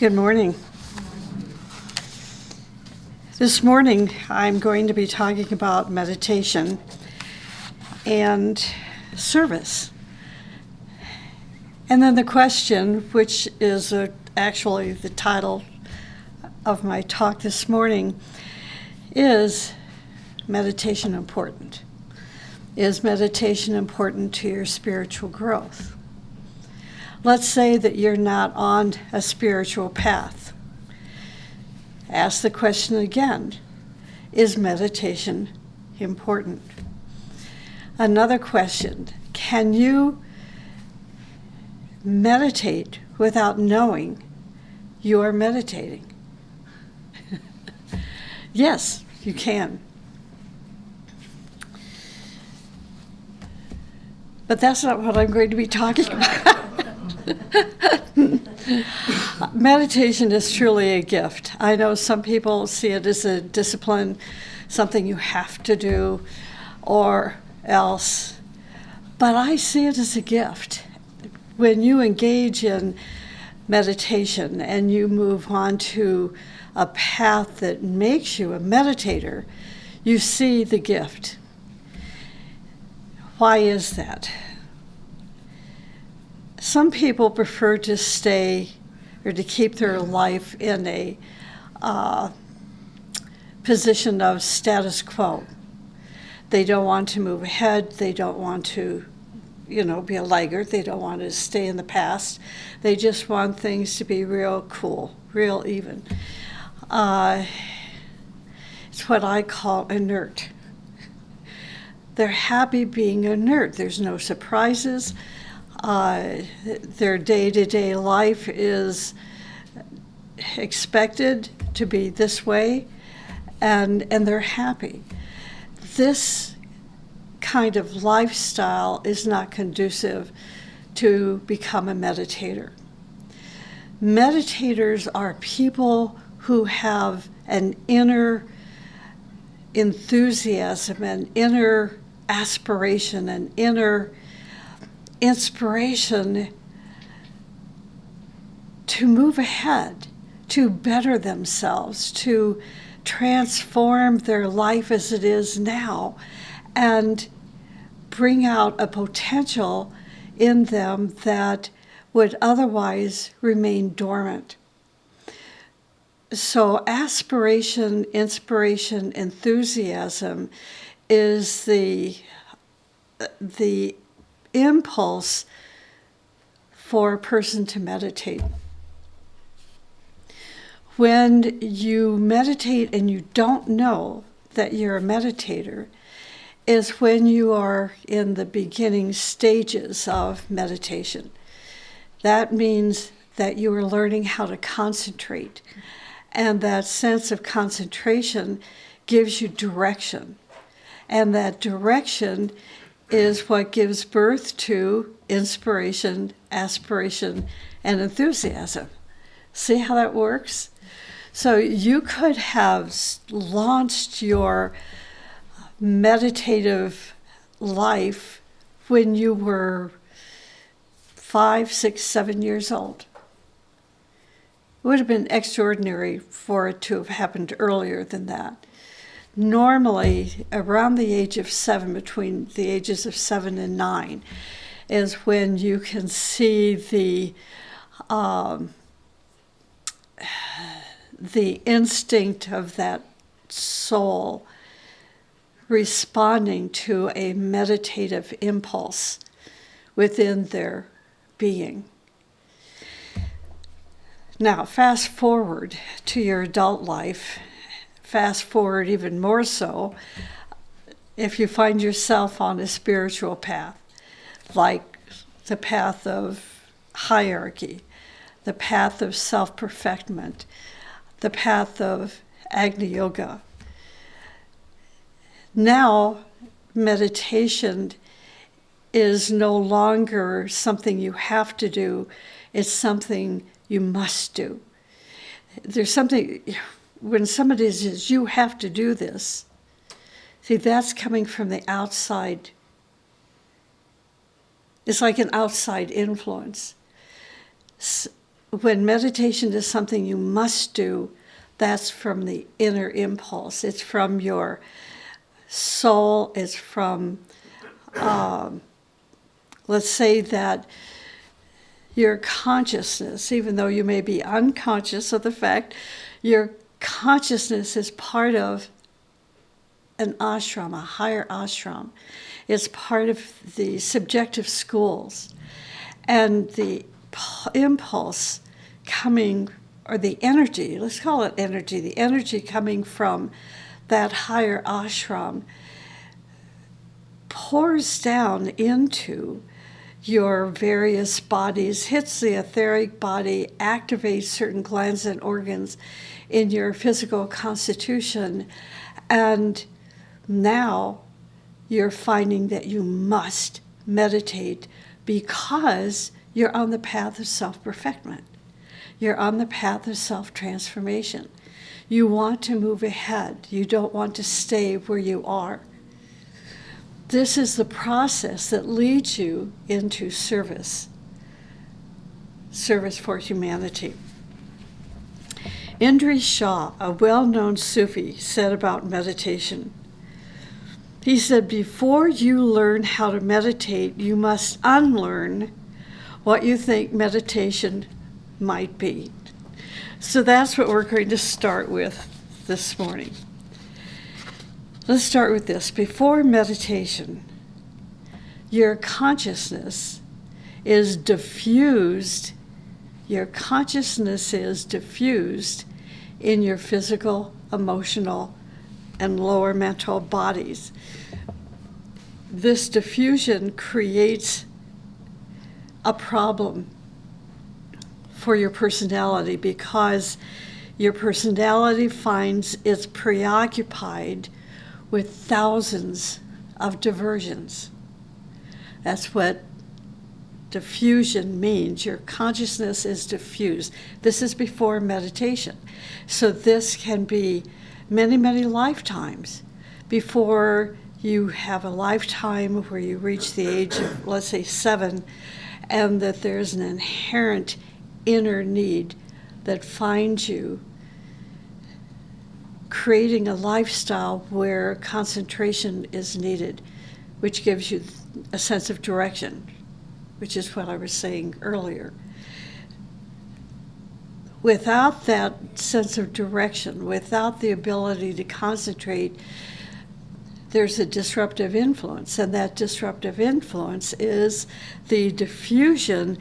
Good morning. This morning I'm going to be talking about meditation and service. And then the question, which is actually the title of my talk this morning, is meditation important? Is meditation important to your spiritual growth? Let's say that you're not on a spiritual path. Ask the question again, is meditation important? Another question, can you meditate without knowing you are meditating? Yes, you can. But that's not what I'm going to be talking about. Meditation is truly a gift. I know some people see it as a discipline, something you have to do or else, but I see it as a gift. When you engage in meditation and you move on to a path that makes you a meditator, you see the gift. Why is that? Some people prefer to stay or to keep their life in a position of status quo. They don't want to move ahead. They don't want to, be a laggard. They don't want to stay in the past. They just want things to be real cool, real even. It's what I call inert. They're happy being inert. There's no surprises. Their day-to-day life is expected to be this way, and they're happy. This kind of lifestyle is not conducive to become a meditator. Meditators are people who have an inner enthusiasm, an inner aspiration, an inner inspiration to move ahead, to better themselves, to transform their life as it is now, and bring out a potential in them that would otherwise remain dormant. So aspiration, inspiration, enthusiasm is the impulse for a person to meditate. When you meditate and you don't know that you're a meditator is when you are in the beginning stages of meditation. That means that you are learning how to concentrate, and that sense of concentration gives you direction, and that direction is what gives birth to inspiration, aspiration, and enthusiasm. See how that works? So you could have launched your meditative life when you were 5, 6, 7 years old. It would have been extraordinary for it to have happened earlier than that. Normally, around the age of 7, between the ages of 7 and 9, is when you can see the instinct of that soul responding to a meditative impulse within their being. Now, fast forward to your adult life. Fast forward even more so if you find yourself on a spiritual path, like the path of hierarchy, the path of self-perfectment, the path of Agni yoga. Now, meditation is no longer something you have to do, it's something you must do. There's something, when somebody says, you have to do this, see, that's coming from the outside. It's like an outside influence. when meditation is something you must do, that's from the inner impulse. It's from your soul. It's from, let's say that your consciousness, even though you may be unconscious of the fact, your consciousness is part of an ashram, a higher ashram. It's part of the subjective schools. And the impulse coming, or the energy, let's call it energy, the energy coming from that higher ashram pours down into your various bodies, hits the etheric body, activates certain glands and organs in your physical constitution, and now you're finding that you must meditate because you're on the path of self-perfectment. You're on the path of self-transformation. You want to move ahead. You don't want to stay where you are. This is the process that leads you into service for humanity. Indri Shah, a well-known Sufi, said about meditation, he said, before you learn how to meditate, you must unlearn what you think meditation might be. So that's what we're going to start with this morning. Let's start with this. Before meditation, your consciousness is diffused. Your consciousness is diffused in your physical, emotional, and lower mental bodies. This diffusion creates a problem for your personality because your personality finds it's preoccupied with thousands of diversions. That's what diffusion means. Your consciousness is diffused. This is before meditation. So this can be many, many lifetimes before you have a lifetime where you reach the age of, let's say, 7, and that there's an inherent inner need that finds you creating a lifestyle where concentration is needed, which gives you a sense of direction, which is what I was saying earlier. Without that sense of direction, without the ability to concentrate, there's a disruptive influence, and that disruptive influence is the diffusion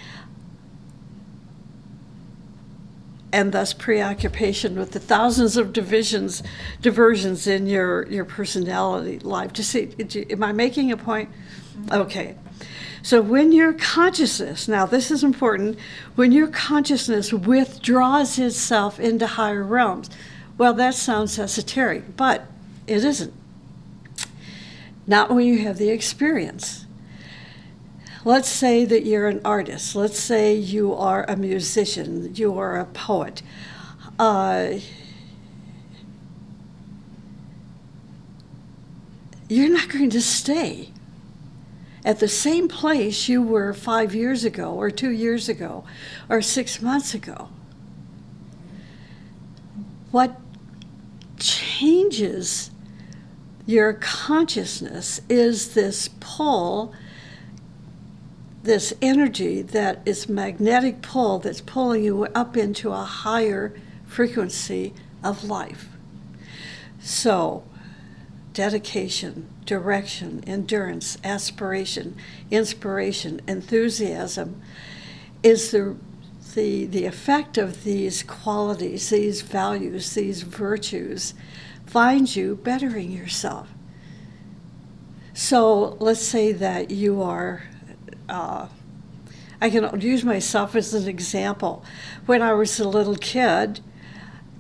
and thus preoccupation with the thousands of diversions in your personality life. Am I making a point? Okay. So when your consciousness, now this is important, when your consciousness withdraws itself into higher realms, well, that sounds esoteric, but it isn't. Not when you have the experience. Let's say that you're an artist. Let's say you are a musician, you are a poet. You're not going to stay at the same place you were 5 years ago, or 2 years ago, or 6 months ago. What changes your consciousness is this pull, this energy that is magnetic pull that's pulling you up into a higher frequency of life. So, dedication, direction, endurance, aspiration, inspiration, enthusiasm is the effect of these qualities, these values, these virtues finds you bettering yourself. So let's say that you are, I can use myself as an example. When I was a little kid,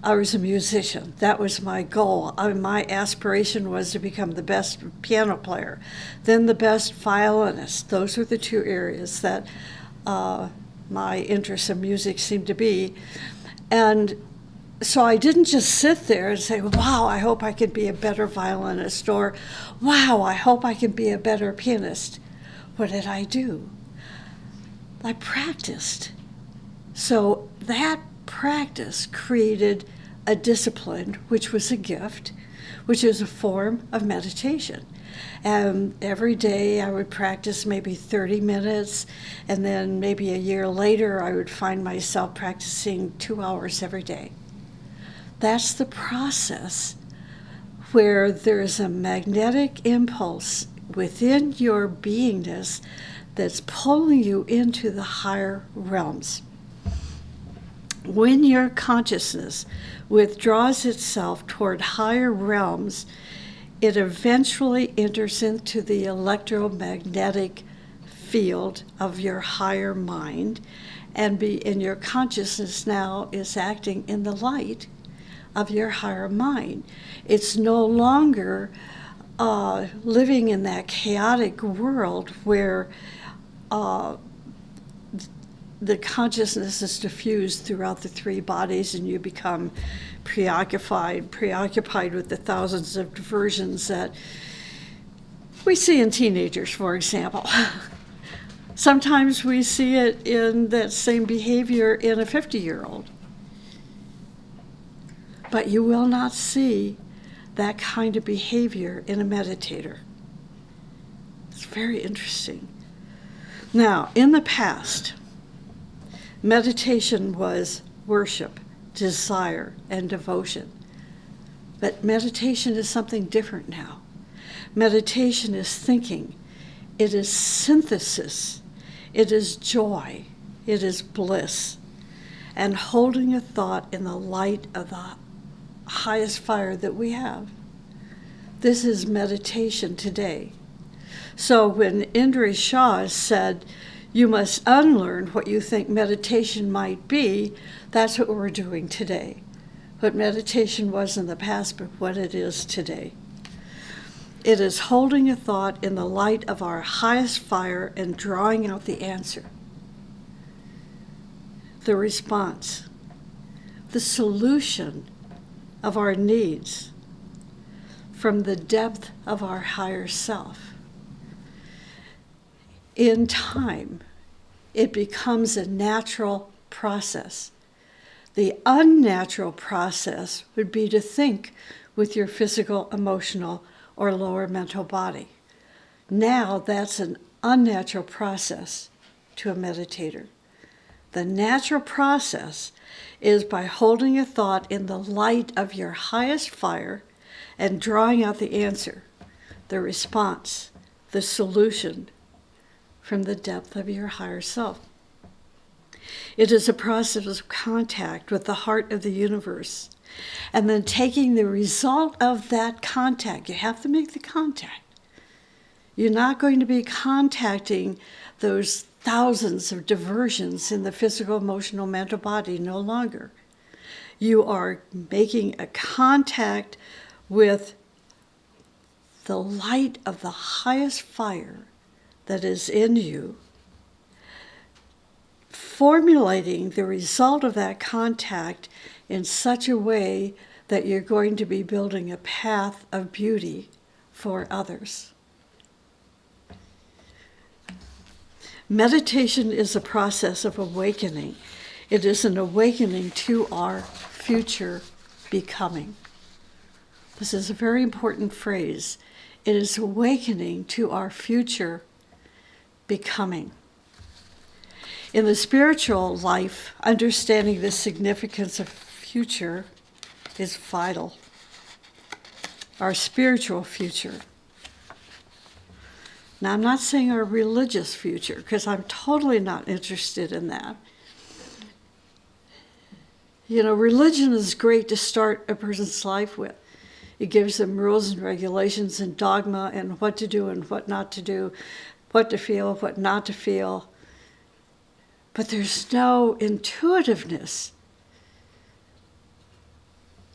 I was a musician. That was my goal. My aspiration was to become the best piano player, then the best violinist. Those were the two areas that my interest in music seemed to be. And so I didn't just sit there and say, wow, I hope I can be a better violinist, or wow, I hope I can be a better pianist. What did I do? I practiced. So that practice created a discipline, which was a gift, which is a form of meditation. And every day I would practice maybe 30 minutes, and then maybe a year later I would find myself practicing 2 hours every day. That's the process where there's a magnetic impulse within your beingness that's pulling you into the higher realms. When your consciousness withdraws itself toward higher realms, it eventually enters into the electromagnetic field of your higher mind, and your consciousness now is acting in the light of your higher mind. It's no longer living in that chaotic world where the consciousness is diffused throughout the three bodies, and you become preoccupied with the thousands of diversions that we see in teenagers, for example. Sometimes we see it in that same behavior in a 50-year-old. But you will not see that kind of behavior in a meditator. It's very interesting. Now, in the past, meditation was worship, desire, and devotion. But meditation is something different now. Meditation is thinking. It is synthesis. It is joy. It is bliss. And holding a thought in the light of the highest fire that we have. This is meditation today. So when Indra Shah said, you must unlearn what you think meditation might be, that's what we're doing today. What meditation was in the past, but what it is today. It is holding a thought in the light of our highest fire and drawing out the answer, the response, the solution of our needs from the depth of our higher self. In time, it becomes a natural process. The unnatural process would be to think with your physical, emotional, or lower mental body. Now that's an unnatural process to a meditator. The natural process is by holding a thought in the light of your highest fire and drawing out the answer, the response, the solution from the depth of your higher self. It is a process of contact with the heart of the universe, and then taking the result of that contact. You have to make the contact. You're not going to be contacting those thousands of diversions in the physical, emotional, mental body no longer. You are making a contact with the light of the highest fire that is in you, formulating the result of that contact in such a way that you're going to be building a path of beauty for others. Meditation is a process of awakening. It is an awakening to our future becoming. This is a very important phrase. It is awakening to our future becoming. In the spiritual life, understanding the significance of future is vital. Our spiritual future. Now, I'm not saying our religious future, because I'm totally not interested in that. You know, religion is great to start a person's life with. It gives them rules and regulations and dogma and what to do and what not to do, what to feel, what not to feel. But there's no intuitiveness.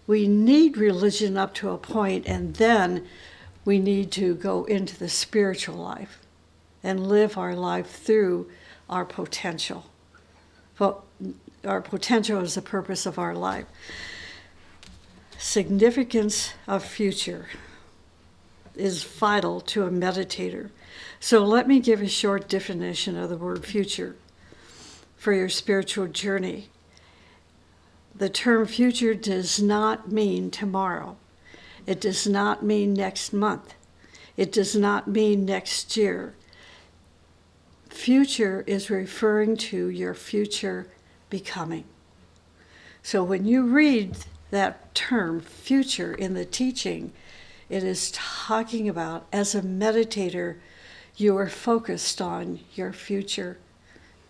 We need religion up to a point, and then we need to go into the spiritual life and live our life through our potential. Well, our potential is the purpose of our life. Significance of future is vital to a meditator. So let me give a short definition of the word future for your spiritual journey. The term future does not mean tomorrow. It does not mean next month. It does not mean next year. Future is referring to your future becoming. So when you read that term, future, in the teaching, it is talking about, as a meditator, you are focused on your future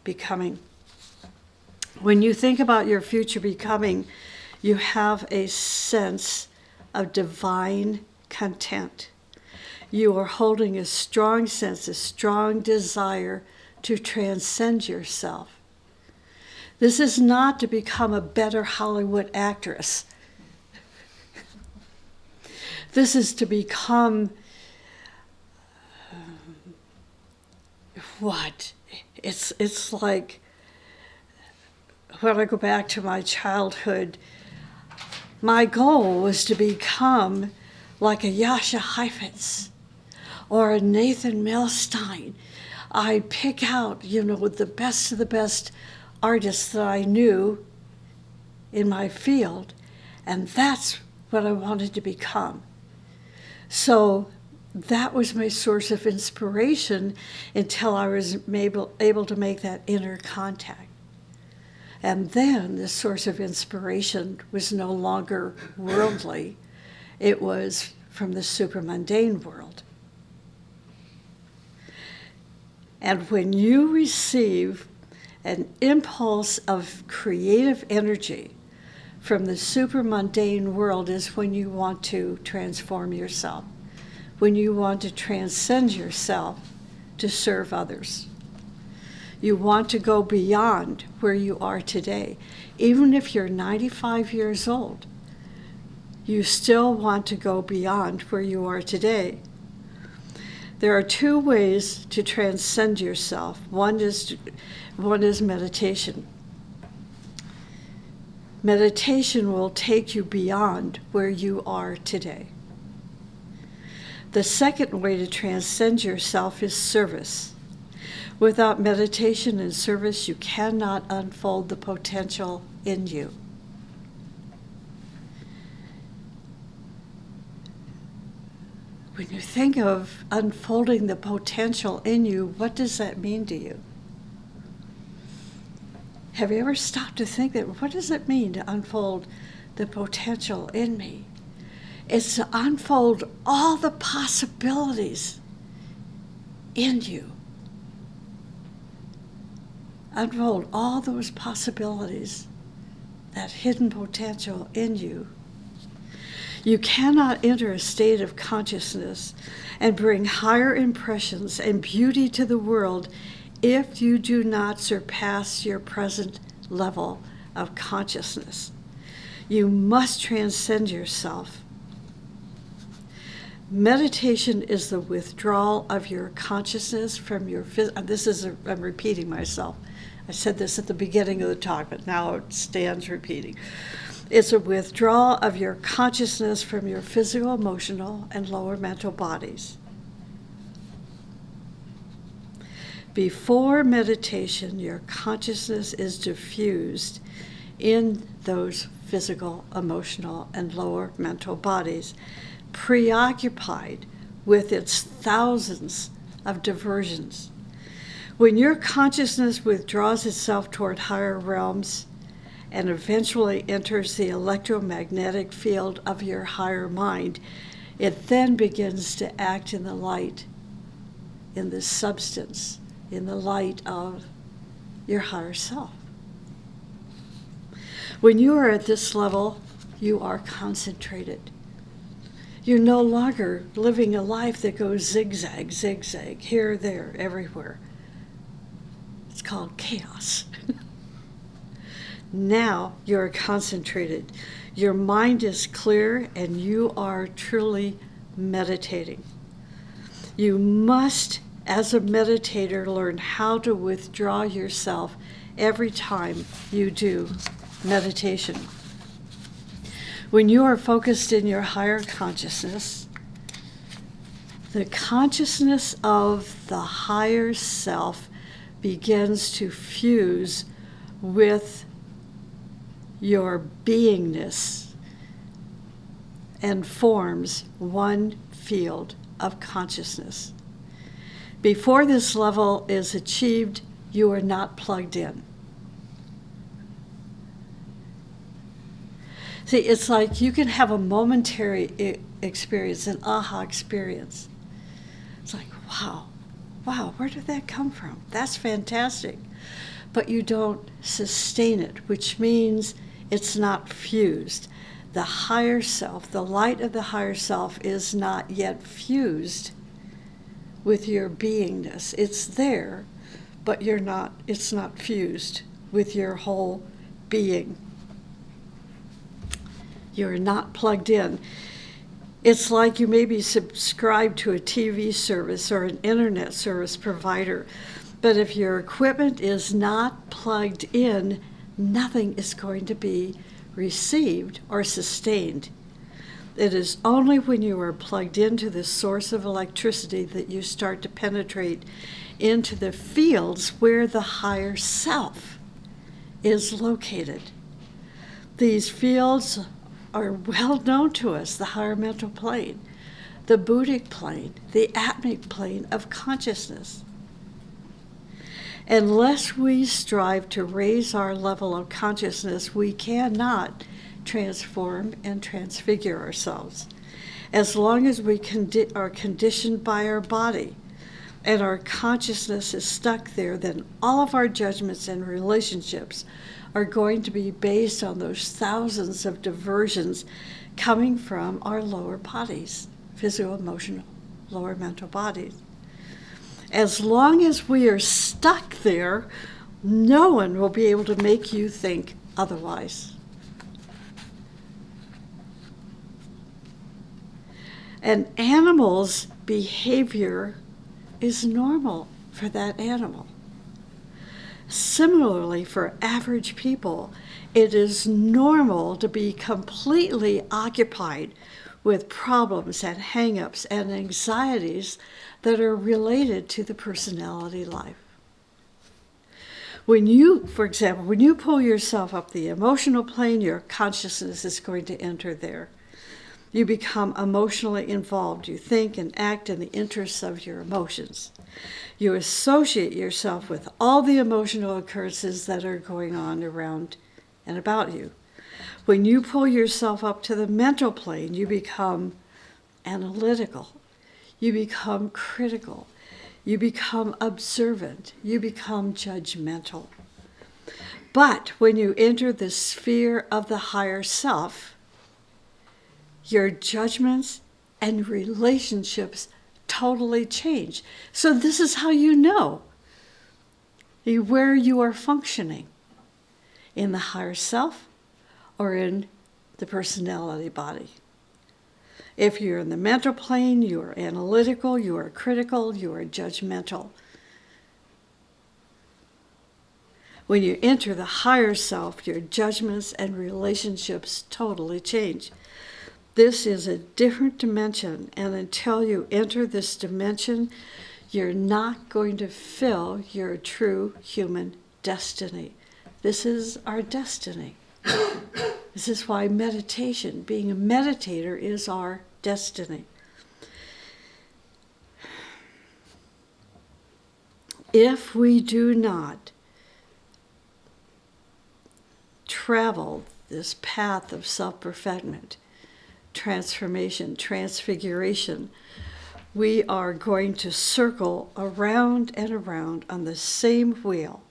becoming. When you think about your future becoming, you have a sense of divine content. You are holding a strong sense, a strong desire to transcend yourself. This is not to become a better Hollywood actress. This is to become what? It's like, when I go back to my childhood, my goal was to become like a Yasha Heifetz or a Nathan Milstein. I'd pick out, the best of the best artists that I knew in my field, and that's what I wanted to become. So that was my source of inspiration until I was able to make that inner contact. And then the source of inspiration was no longer worldly. It was from the supramundane world. And when you receive an impulse of creative energy from the supramundane world is when you want to transform yourself, when you want to transcend yourself to serve others. You want to go beyond where you are today. Even if you're 95 years old, you still want to go beyond where you are today. There are two ways to transcend yourself. One is meditation. Meditation will take you beyond where you are today. The second way to transcend yourself is service. Without meditation and service, you cannot unfold the potential in you. When you think of unfolding the potential in you, what does that mean to you? Have you ever stopped to think that, what does it mean to unfold the potential in me? It's to unfold all the possibilities in you. Unfold all those possibilities, that hidden potential in you. You cannot enter a state of consciousness and bring higher impressions and beauty to the world if you do not surpass your present level of consciousness. You must transcend yourself. Meditation is the withdrawal of your consciousness from your I'm repeating myself. I said this at the beginning of the talk, but now it stands repeating. It's a withdrawal of your consciousness from your physical, emotional, and lower mental bodies. Before meditation, your consciousness is diffused in those physical, emotional, and lower mental bodies, preoccupied with its thousands of diversions. When your consciousness withdraws itself toward higher realms and eventually enters the electromagnetic field of your higher mind, it then begins to act in the light, in the substance, in the light of your higher self. When you are at this level, you are concentrated. You're no longer living a life that goes zigzag, zigzag, here, there, everywhere. It's called chaos. Now you're concentrated. Your mind is clear and you are truly meditating. You must, as a meditator, learn how to withdraw yourself every time you do meditation. When you are focused in your higher consciousness, the consciousness of the higher self begins to fuse with your beingness and forms one field of consciousness. Before this level is achieved, you are not plugged in. See, it's like you can have a momentary experience, an aha experience. It's like, wow, where did that come from? That's fantastic. But you don't sustain it, which means it's not fused. The higher self, the light of the higher self, is not yet fused with your beingness. It's there, but it's not fused with your whole being. You're not plugged in. It's like you may be subscribed to a TV service or an internet service provider, but if your equipment is not plugged in, nothing is going to be received or sustained. It is only when you are plugged into the source of electricity that you start to penetrate into the fields where the higher self is located. These fields are well known to us: the higher mental plane, the Buddhic plane, the Atmic plane of consciousness. Unless we strive to raise our level of consciousness, we cannot transform and transfigure ourselves. As long as we are conditioned by our body and our consciousness is stuck there, then all of our judgments and relationships are going to be based on those thousands of diversions coming from our lower bodies, physical, emotional, lower mental bodies. As long as we are stuck there, no one will be able to make you think otherwise. An animal's behavior is normal for that animal. Similarly, for average people, it is normal to be completely occupied with problems and hang-ups and anxieties that are related to the personality life. When you, for example, when you pull yourself up the emotional plane, your consciousness is going to enter there. You become emotionally involved. You think and act in the interests of your emotions. You associate yourself with all the emotional occurrences that are going on around and about you. When you pull yourself up to the mental plane, you become analytical. You become critical. You become observant. You become judgmental. But when you enter the sphere of the higher self, your judgments and relationships totally change. So this is how you know where you are functioning: in the higher self or in the personality body. If you're in the mental plane, you are analytical, you are critical, you are judgmental. When you enter the higher self, your judgments and relationships totally change. This is a different dimension, and until you enter this dimension, you're not going to fill your true human destiny. This is our destiny. This is why meditation, being a meditator, is our destiny. If we do not travel this path of self-perfectment, transformation, transfiguration, we are going to circle around and around on the same wheel,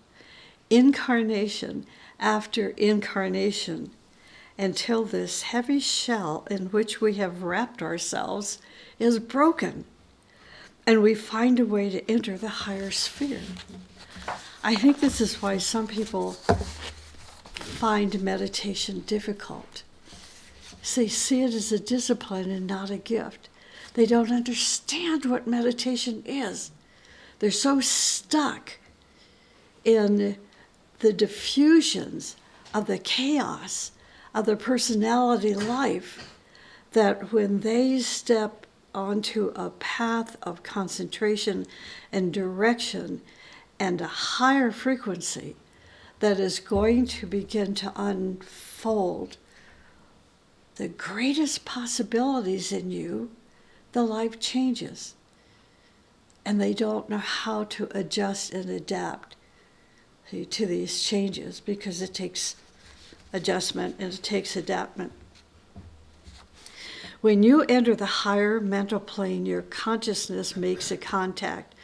incarnation after incarnation, until this heavy shell in which we have wrapped ourselves is broken, and we find a way to enter the higher sphere. I think this is why some people find meditation difficult. They see it as a discipline and not a gift. They don't understand what meditation is. They're so stuck in the diffusions of the chaos of the personality life that when they step onto a path of concentration and direction and a higher frequency, that is going to begin to unfold the greatest possibilities in you, the life changes. And they don't know how to adjust and adapt to these changes because it takes adjustment and it takes adaptment. When you enter the higher mental plane, your consciousness makes a contact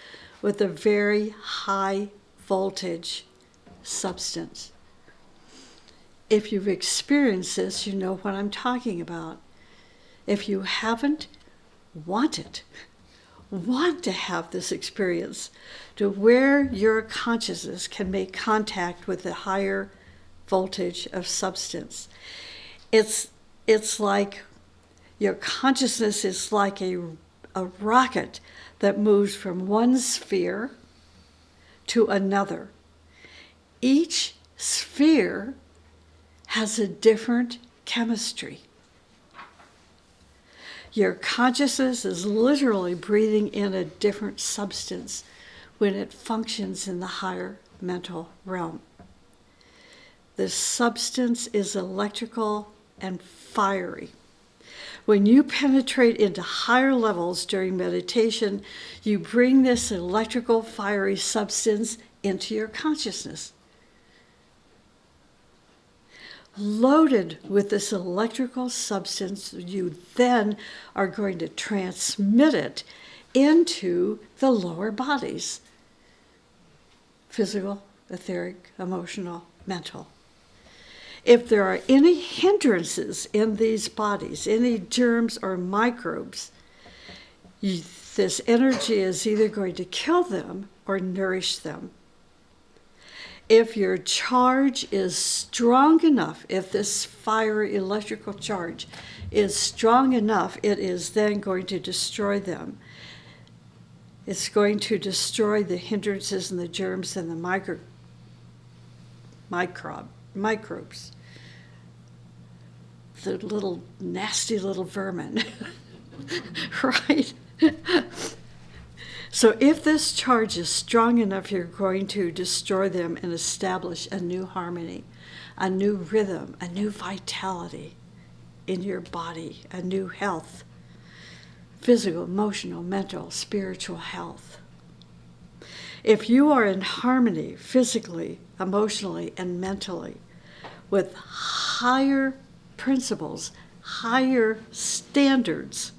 with a very high voltage substance. If you've experienced this, you know what I'm talking about. If you haven't, want to have this experience to where your consciousness can make contact with the higher voltage of substance. It's like your consciousness is like a rocket that moves from one sphere to another. Each sphere has a different chemistry. Your consciousness is literally breathing in a different substance when it functions in the higher mental realm. This substance is electrical and fiery. When you penetrate into higher levels during meditation, you bring this electrical, fiery substance into your consciousness. Loaded with this electrical substance, you then are going to transmit it into the lower bodies: physical, etheric, emotional, mental. If there are any hindrances in these bodies, any germs or microbes, this energy is either going to kill them or nourish them. If your charge is strong enough, if this fiery electrical charge is strong enough, it is then going to destroy them. It's going to destroy the hindrances and the germs and the microbes. The little nasty little vermin, right? So if this charge is strong enough, you're going to destroy them and establish a new harmony, a new rhythm, a new vitality in your body, a new health, physical, emotional, mental, spiritual health. If you are in harmony physically, emotionally, and mentally with higher principles, higher standards,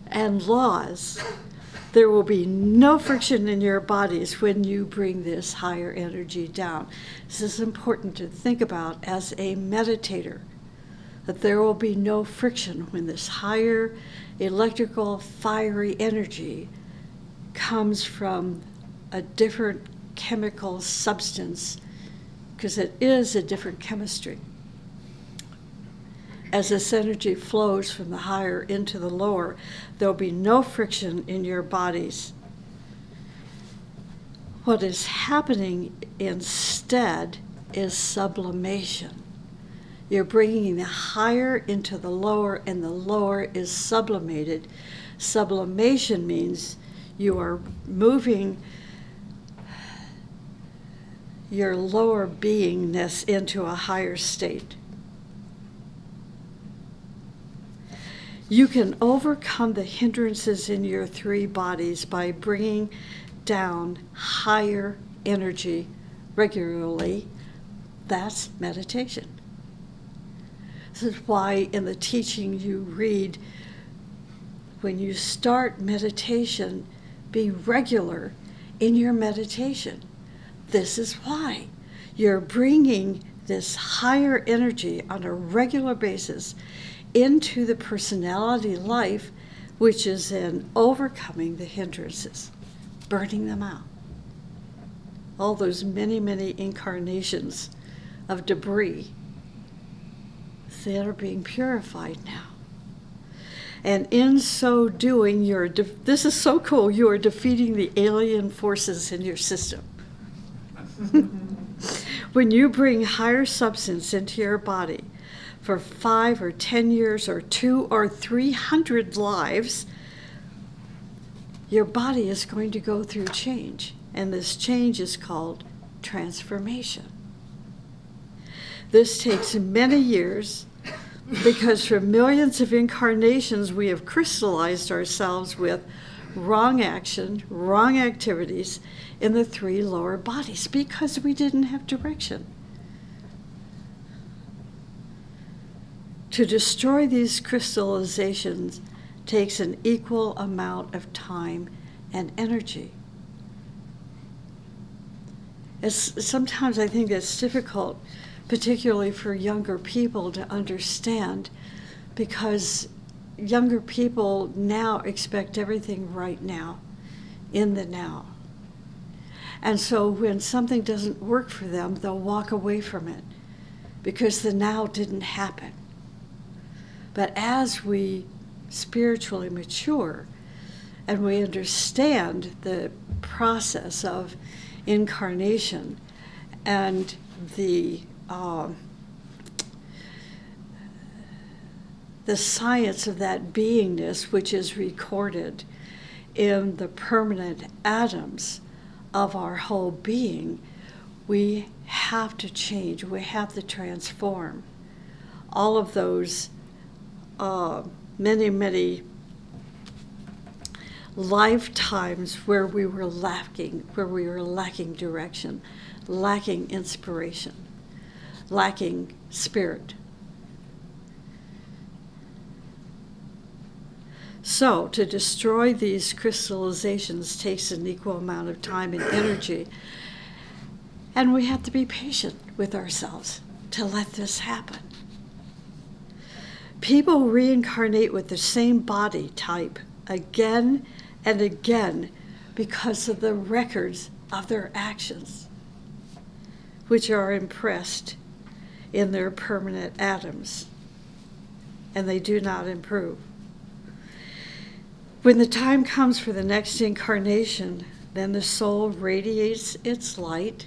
and laws, there will be no friction in your bodies when you bring this higher energy down. This is important to think about as a meditator, that there will be no friction when this higher electrical, fiery energy comes from a different chemical substance, because it is a different chemistry. As this energy flows from the higher into the lower, there'll be no friction in your bodies. What is happening instead is sublimation. You're bringing the higher into the lower, and the lower is sublimated. Sublimation means you are moving your lower beingness into a higher state. You can overcome the hindrances in your three bodies by bringing down higher energy regularly. That's meditation. This is why in the teaching you read, when you start meditation, be regular in your meditation. This is why. You're bringing this higher energy on a regular basis into the personality life, which is in overcoming the hindrances, burning them out. All those many, many incarnations of debris that are being purified now. And in so doing, this is so cool, you are defeating the alien forces in your system. When you bring higher substance into your body, for 5 or 10 years or 200 or 300 lives, your body is going to go through change. And this change is called transformation. This takes many years because for millions of incarnations we have crystallized ourselves with wrong action, wrong activities in the 3 lower bodies because we didn't have direction. To destroy these crystallizations takes an equal amount of time and energy. Sometimes I think it's difficult, particularly for younger people, to understand, because younger people now expect everything right now, in the now. And so when something doesn't work for them, they'll walk away from it because the now didn't happen. But as we spiritually mature and we understand the process of incarnation and the science of that beingness, which is recorded in the permanent atoms of our whole being, we have to change, we have to transform all of those many lifetimes where we were lacking direction, lacking inspiration, lacking spirit. So to destroy these crystallizations takes an equal amount of time and energy, and we have to be patient with ourselves to let this happen. People reincarnate with the same body type again and again because of the records of their actions, which are impressed in their permanent atoms, and they do not improve. When the time comes for the next incarnation, then the soul radiates its light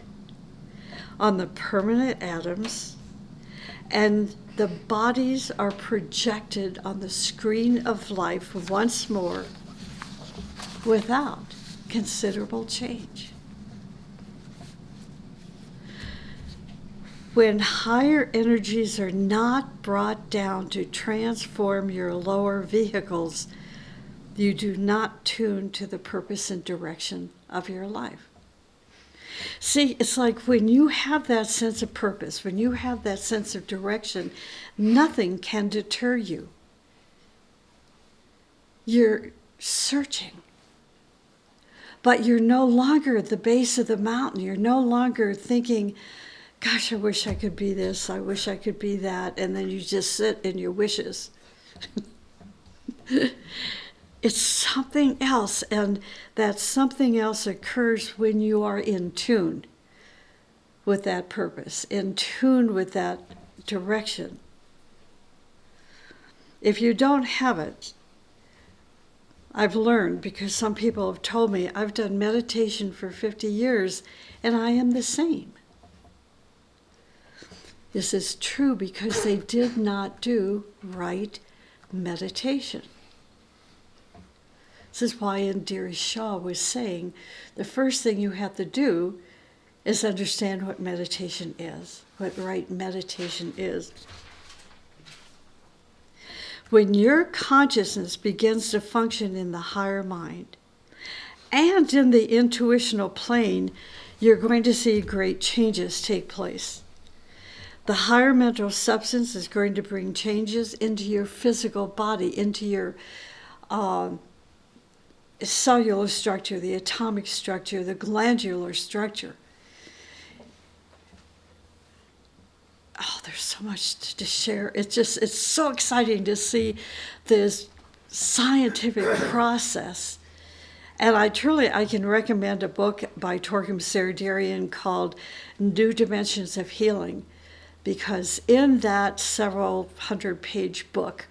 on the permanent atoms, and the bodies are projected on the screen of life once more without considerable change. When higher energies are not brought down to transform your lower vehicles, you do not tune to the purpose and direction of your life. See, it's like when you have that sense of purpose, when you have that sense of direction, nothing can deter you. You're searching. But you're no longer at the base of the mountain. You're no longer thinking, gosh, I wish I could be this, I wish I could be that, and then you just sit in your wishes. It's something else, and that something else occurs when you are in tune with that purpose, in tune with that direction. If you don't have it, I've learned, because some people have told me, I've done meditation for 50 years, and I am the same. This is true because they did not do right meditation. This is why Indira Shah was saying the first thing you have to do is understand what meditation is, what right meditation is. When your consciousness begins to function in the higher mind and in the intuitional plane, you're going to see great changes take place. The higher mental substance is going to bring changes into your physical body, into your cellular structure, the atomic structure, the glandular structure. Oh, there's so much to share. It's so exciting to see this scientific process. And I can recommend a book by Torkim Sardarian called New Dimensions of Healing, because in that several 100-page book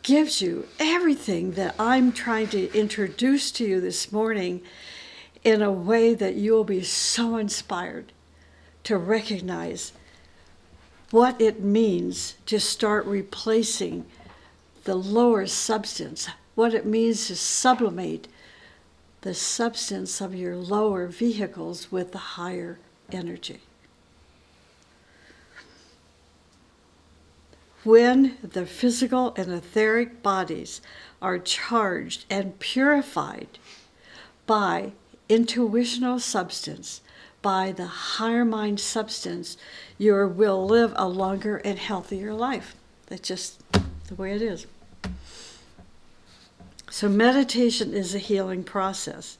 gives you everything that I'm trying to introduce to you this morning in a way that you'll be so inspired to recognize what it means to start replacing the lower substance, what it means to sublimate the substance of your lower vehicles with the higher energy. When the physical and etheric bodies are charged and purified by intuitional substance, by the higher mind substance, you will live a longer and healthier life. That's just the way it is. So meditation is a healing process.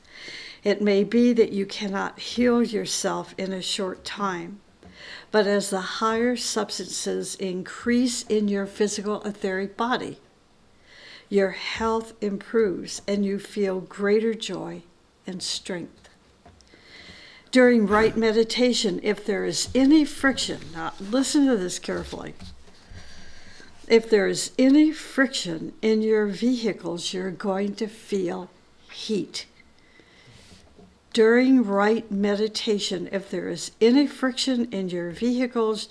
It may be that you cannot heal yourself in a short time, but as the higher substances increase in your physical etheric body, your health improves and you feel greater joy and strength. During right meditation, if there is any friction, now listen to this carefully. If there is any friction in your vehicles, you're going to feel heat. During right meditation, if there is any friction in your vehicles,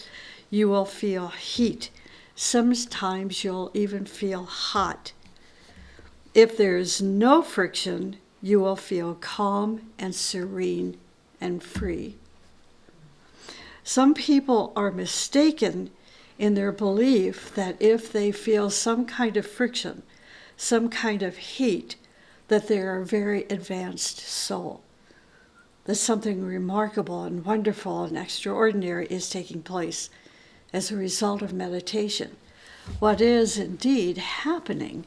you will feel heat. Sometimes you'll even feel hot. If there is no friction, you will feel calm and serene and free. Some people are mistaken in their belief that if they feel some kind of friction, some kind of heat, that they are a very advanced soul. That something remarkable and wonderful and extraordinary is taking place as a result of meditation. What is indeed happening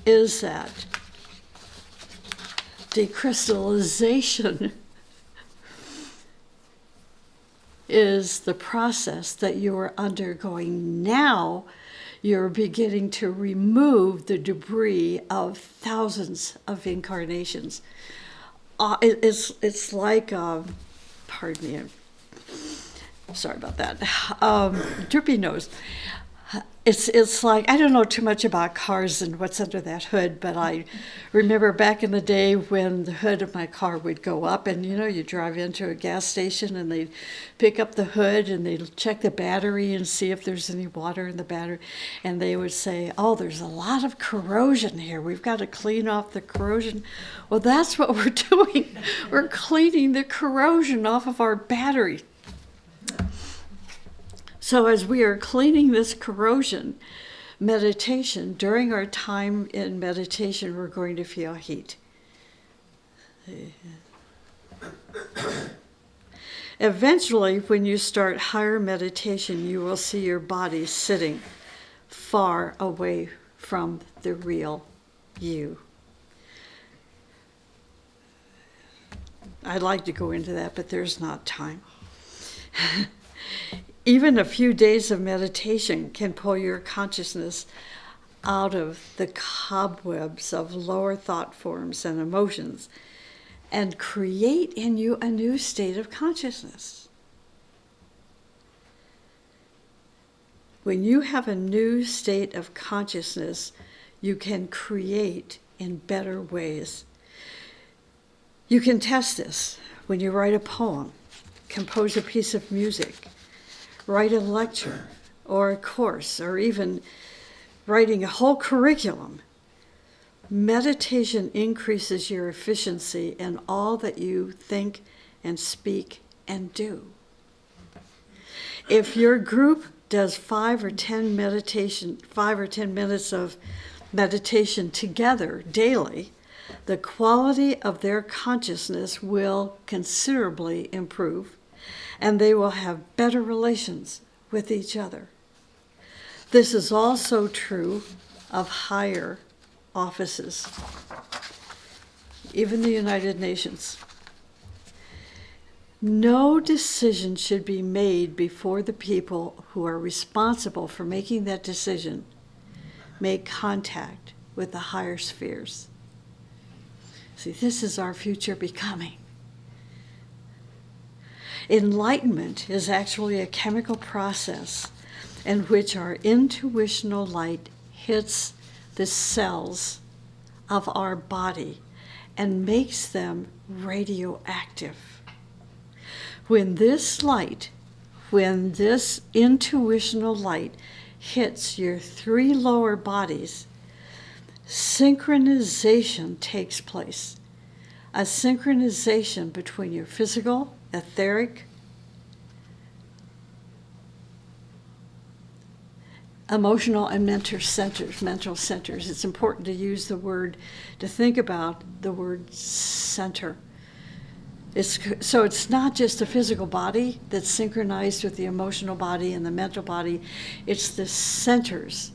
is that decrystallization is the process that you are undergoing now. You're beginning to remove the debris of thousands of incarnations. It's like, pardon me, sorry about that, droopy nose. It's like, I don't know too much about cars and what's under that hood, but I remember back in the day when the hood of my car would go up, and you drive into a gas station and they'd pick up the hood and they'd check the battery and see if there's any water in the battery, and they would say, oh, there's a lot of corrosion here, we've got to clean off the corrosion. Well, that's what we're doing. We're cleaning the corrosion off of our battery. So as we are cleaning this corrosion, meditation, during our time in meditation, we're going to feel heat. Eventually, when you start higher meditation, you will see your body sitting far away from the real you. I'd like to go into that, but there's not time. Even a few days of meditation can pull your consciousness out of the cobwebs of lower thought forms and emotions and create in you a new state of consciousness. When you have a new state of consciousness, you can create in better ways. You can test this when you write a poem, compose a piece of music, write a lecture or a course, or even writing a whole curriculum. Meditation increases your efficiency in all that you think and speak and do. If your group does 5 or 10 minutes of meditation together daily, the quality of their consciousness will considerably improve, and they will have better relations with each other. This is also true of higher offices, even the United Nations. No decision should be made before the people who are responsible for making that decision make contact with the higher spheres. See, this is our future becoming. Enlightenment is actually a chemical process in which our intuitional light hits the cells of our body and makes them radioactive. When this intuitional light hits your 3 lower bodies, synchronization takes place. A synchronization between your physical, etheric, emotional and mental centers. It's important to use the word, to think about the word center. So it's not just the physical body that's synchronized with the emotional body and the mental body. It's the centers.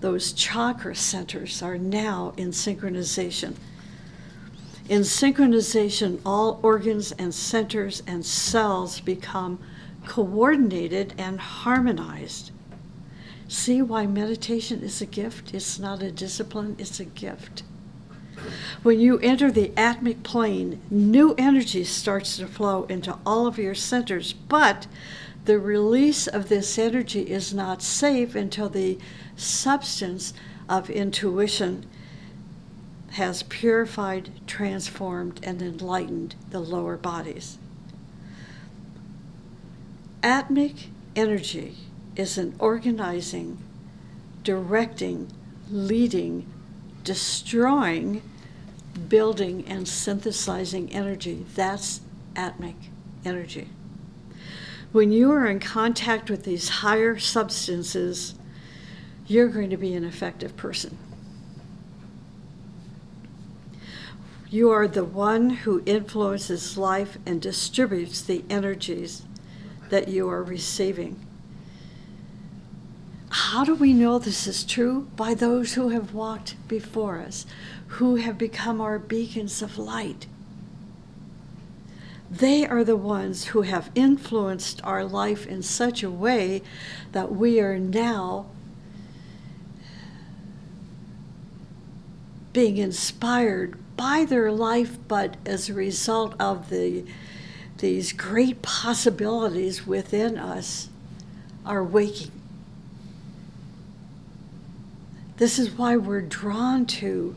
Those chakra centers are now in synchronization. In synchronization, all organs and centers and cells become coordinated and harmonized. See why meditation is a gift? It's not a discipline, it's a gift. When you enter the Atmic plane, new energy starts to flow into all of your centers, but the release of this energy is not safe until the substance of intuition has purified, transformed, and enlightened the lower bodies. Atmic energy is an organizing, directing, leading, destroying, building, and synthesizing energy. That's Atmic energy. When you are in contact with these higher substances, you're going to be an effective person. You are the one who influences life and distributes the energies that you are receiving. How do we know this is true? By those who have walked before us, who have become our beacons of light. They are the ones who have influenced our life in such a way that we are now being inspired by their life, but as a result of these great possibilities within us are waking. This is why we're drawn to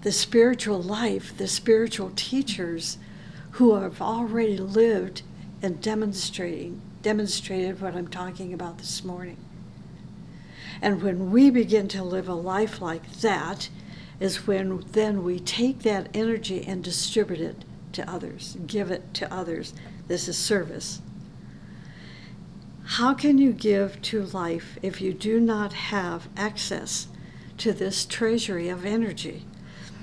the spiritual life, the spiritual teachers who have already lived and demonstrated what I'm talking about this morning. And when we begin to live a life like that is when then we take that energy and distribute it to others, give it to others. This is service. How can you give to life if you do not have access to this treasury of energy?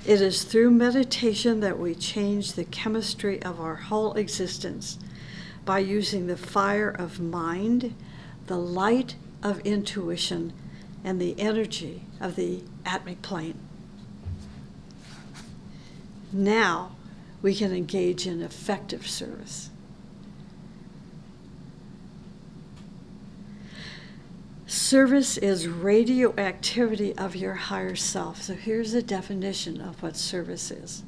It is through meditation that we change the chemistry of our whole existence by using the fire of mind, the light of intuition, and the energy of the Atmic plane. Now we can engage in effective service. Service is radioactivity of your higher self. So here's a definition of what service is.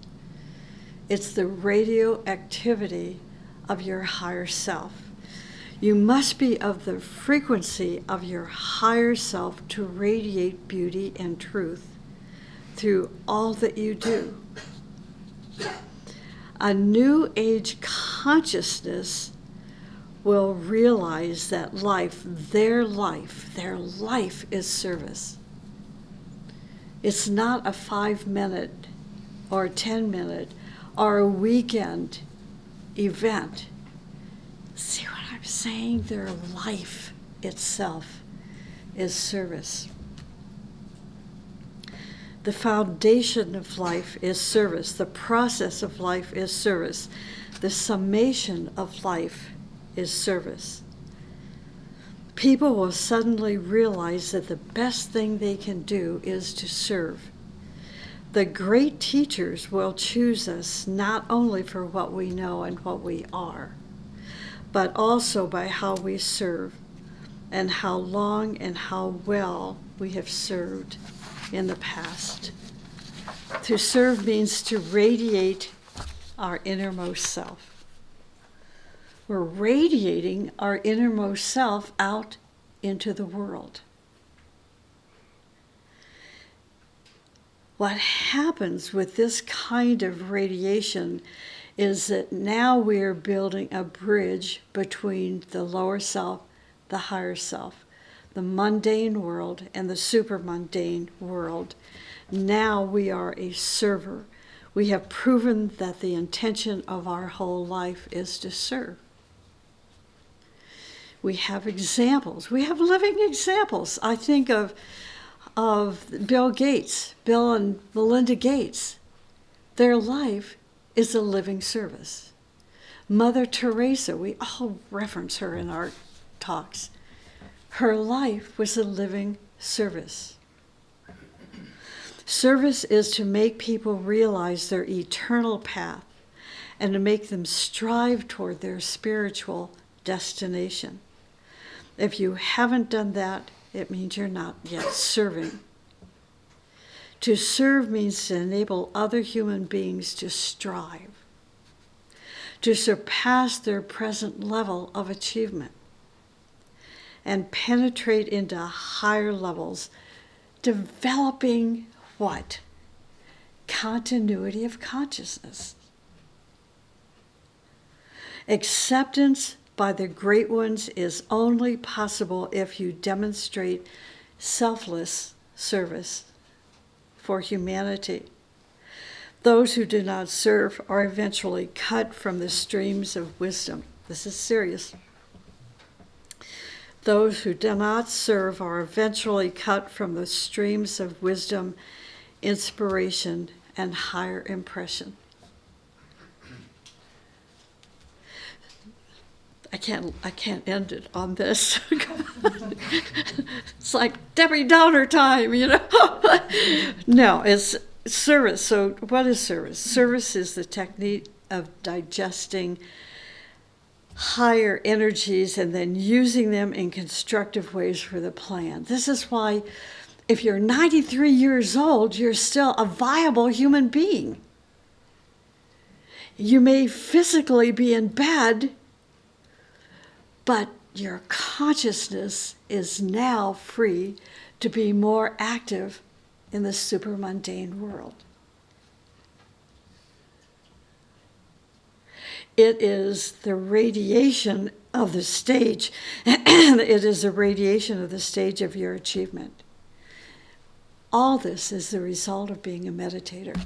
It's the radioactivity of your higher self. You must be of the frequency of your higher self to radiate beauty and truth through all that you do. A new age consciousness will realize that their life is service. It's not a 5-minute or 10-minute or a weekend event. See what I'm saying? Their life itself is service. The foundation of life is service. The process of life is service. The summation of life is service. People will suddenly realize that the best thing they can do is to serve. The great teachers will choose us not only for what we know and what we are, but also by how we serve and how long and how well we have served in the past. To serve means to radiate our innermost self. We're radiating our innermost self out into the world. What happens with this kind of radiation is that now we are building a bridge between the lower self, the higher self, the mundane world, and the super mundane world. Now we are a server. We have proven that the intention of our whole life is to serve. We have examples. We have living examples. I think of Bill Gates, Bill and Melinda Gates. Their life is a living service. Mother Teresa, we all reference her in our talks. Her life was a living service. Service is to make people realize their eternal path and to make them strive toward their spiritual destination. If you haven't done that, it means you're not yet serving. To serve means to enable other human beings to strive, to surpass their present level of achievement, and penetrate into higher levels, developing what? Continuity of consciousness. Acceptance by the great ones is only possible if you demonstrate selfless service for humanity. Those who do not serve are eventually cut from the streams of wisdom. This is serious. Those who do not serve are eventually cut from the streams of wisdom, inspiration, and higher impression. I can't end it on this. It's like Debbie Downer time, you know. No, it's service. So what is service? Service is the technique of digesting higher energies and then using them in constructive ways for the plan. This is why if you're 93 years old, you're still a viable human being. You may physically be in bed, but your consciousness is now free to be more active in the supermundane world. It is the radiation of the stage. It is the radiation of the stage of your achievement. All this is the result of being a meditator.